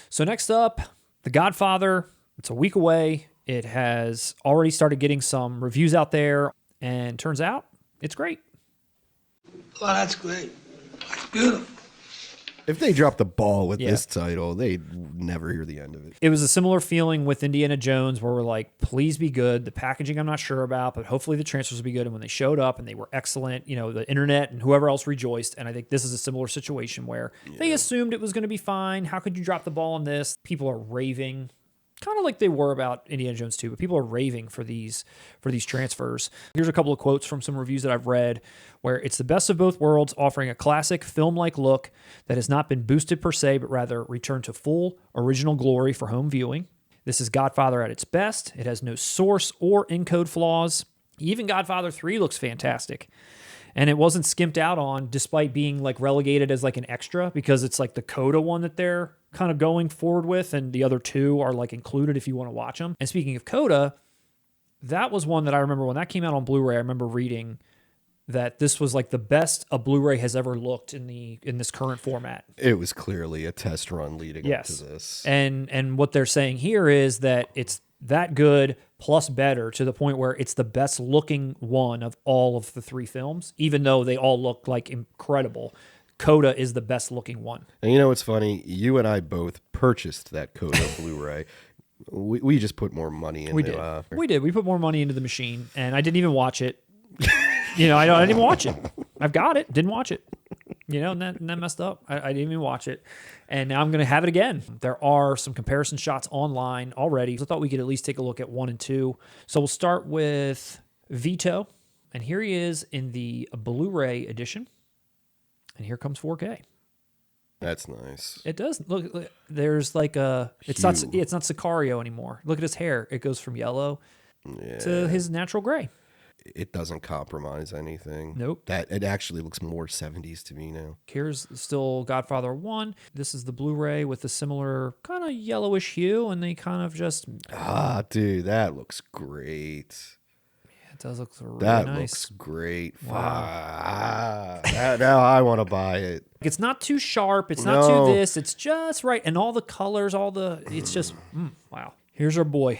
So next up, The Godfather. It's a week away. It has already started getting some reviews out there, and turns out it's great. Oh, that's great. That's beautiful. If they drop the ball with this title, they'd never hear the end of it. It was a similar feeling with Indiana Jones where we're like, please be good. The packaging I'm not sure about, but hopefully the transfers will be good. And when they showed up and they were excellent, you know, the internet and whoever else rejoiced. And I think this is a similar situation where they assumed it was going to be fine. How could you drop the ball on this? People are raving. Kind of like they were about Indiana Jones 2, but people are raving for these transfers. Here's a couple of quotes from some reviews that I've read where it's the best of both worlds, offering a classic film-like look that has not been boosted per se, but rather returned to full original glory for home viewing. This is Godfather at its best. It has no source or encode flaws. Even Godfather 3 looks fantastic. And it wasn't skimped out on despite being like relegated as like an extra because it's like the Coda one that they're kind of going forward with, and the other two are like included if you want to watch them. And speaking of Coda, that was one that I remember when that came out on Blu-ray, I remember reading that this was like the best a Blu-ray has ever looked in this current format. It was clearly a test run leading up to this. And what they're saying here is that it's that good plus better to the point where it's the best looking one of all of the three films, even though they all look like incredible. Coda is the best looking one. And you know what's funny? You and I both purchased that Coda Blu-ray. We just put more money into it. We did. We put more money into the machine, and I didn't even watch it. You know, I didn't even watch it. I've got it. Didn't watch it. You know, and that messed up. I didn't even watch it. And now I'm going to have it again. There are some comparison shots online already. So I thought we could at least take a look at 1 and 2. So we'll start with Vito. And here he is in the Blu-ray edition. And here comes 4K. That's nice. It does. Look, there's like a... It's not Sicario anymore. Look at his hair. It goes from yellow to his natural gray. It doesn't compromise anything. Nope. It actually looks more 70s to me now. Here's still Godfather 1. This is the Blu-ray with a similar kind of yellowish hue, and they kind of just... Dude, that looks great. Yeah, it does look really that nice. That looks great. Wow. Now I want to buy it. It's not too sharp. It's not too this. It's just right. And all the colors, it's just, wow. Here's our boy.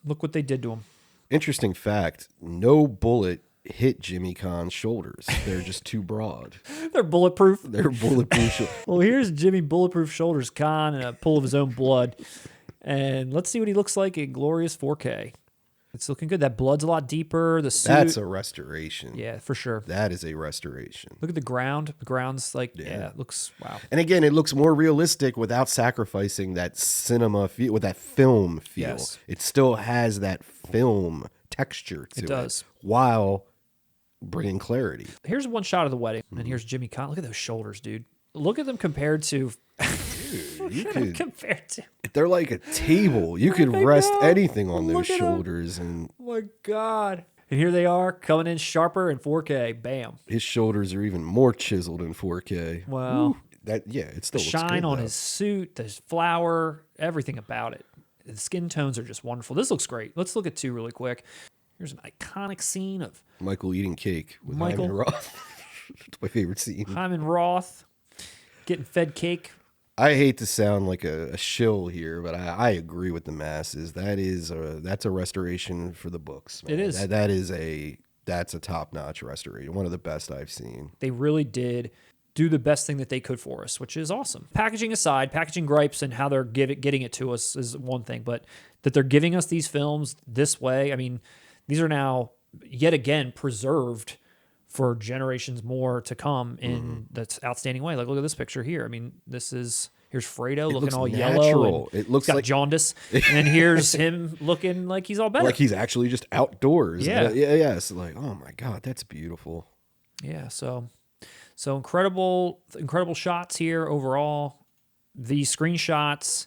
Look what they did to him. Interesting fact, no bullet hit Jimmy Kahn's shoulders. They're just too broad. They're bulletproof. They're bulletproof. Well, here's Jimmy Bulletproof Shoulders Kahn and a pool of his own blood. And let's see what he looks like in glorious 4K. It's looking good. That blood's a lot deeper. The suit. That's a restoration. Yeah, for sure. That is a restoration. Look at the ground. The ground's like, it looks, wow. And again, it looks more realistic without sacrificing that cinema feel, with that film feel. Yes. It still has that film texture to it. It does. While bringing clarity. Here's one shot of the wedding, and here's Jimmy Kahn. Look at those shoulders, dude. Look at them compared to... compared to... They're like a table. You could rest anything on those shoulders. And oh my God. And here they are coming in sharper in 4K. Bam. His shoulders are even more chiseled in 4K. Wow. It still the looks shine good, on though. his suit, the flower, everything about it. The skin tones are just wonderful. This looks great. Let's look at 2 really quick. Here's an iconic scene of Michael eating cake with Hyman Roth. It's my favorite scene. Hyman Roth getting fed cake. I hate to sound like a shill here, but I agree with the masses. That's a restoration for the books. Man. It is. That's a top-notch restoration. One of the best I've seen. They really did do the best thing that they could for us, which is awesome. Packaging aside, packaging gripes and how they're getting it to us is one thing, but that they're giving us these films this way, I mean, these are now, yet again, preserved for generations more to come in that outstanding way. Like, look at this picture here. I mean, here's Fredo looking all natural. yellow. It looks got like jaundice. And then here's him looking like he's all better. Like he's actually just outdoors. Yeah. Yeah. So like, oh my God, that's beautiful. Yeah. So incredible shots here overall. These screenshots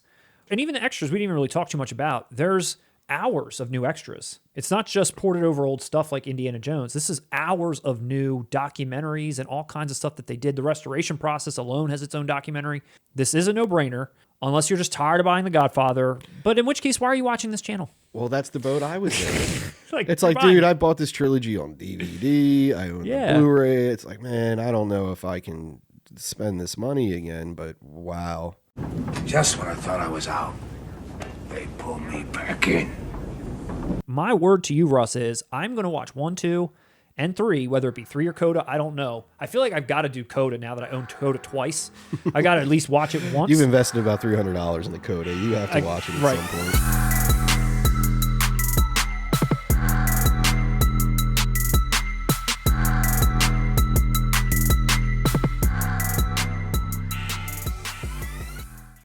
and even the extras we didn't even really talk too much about. There's hours of new extras. It's not just ported over old stuff like Indiana Jones. This is hours of new documentaries and all kinds of stuff that they did. The restoration process alone has its own documentary. This is a no-brainer unless you're just tired of buying The Godfather. But in which case, why are you watching this channel? Well, that's the boat I was in. It's you're like, dude, I bought this trilogy on DVD. I own the Blu-ray. It's like, man, I don't know if I can spend this money again, but wow. Just when I thought I was out, they pulled me back in. My word to you, Russ, is I'm going to watch 1, 2, and 3, whether it be 3 or Coda. I don't know. I feel like I've got to do Coda now that I own Coda twice. I got to at least watch it once. You've invested about $300 in the Coda. You have to watch it at some point.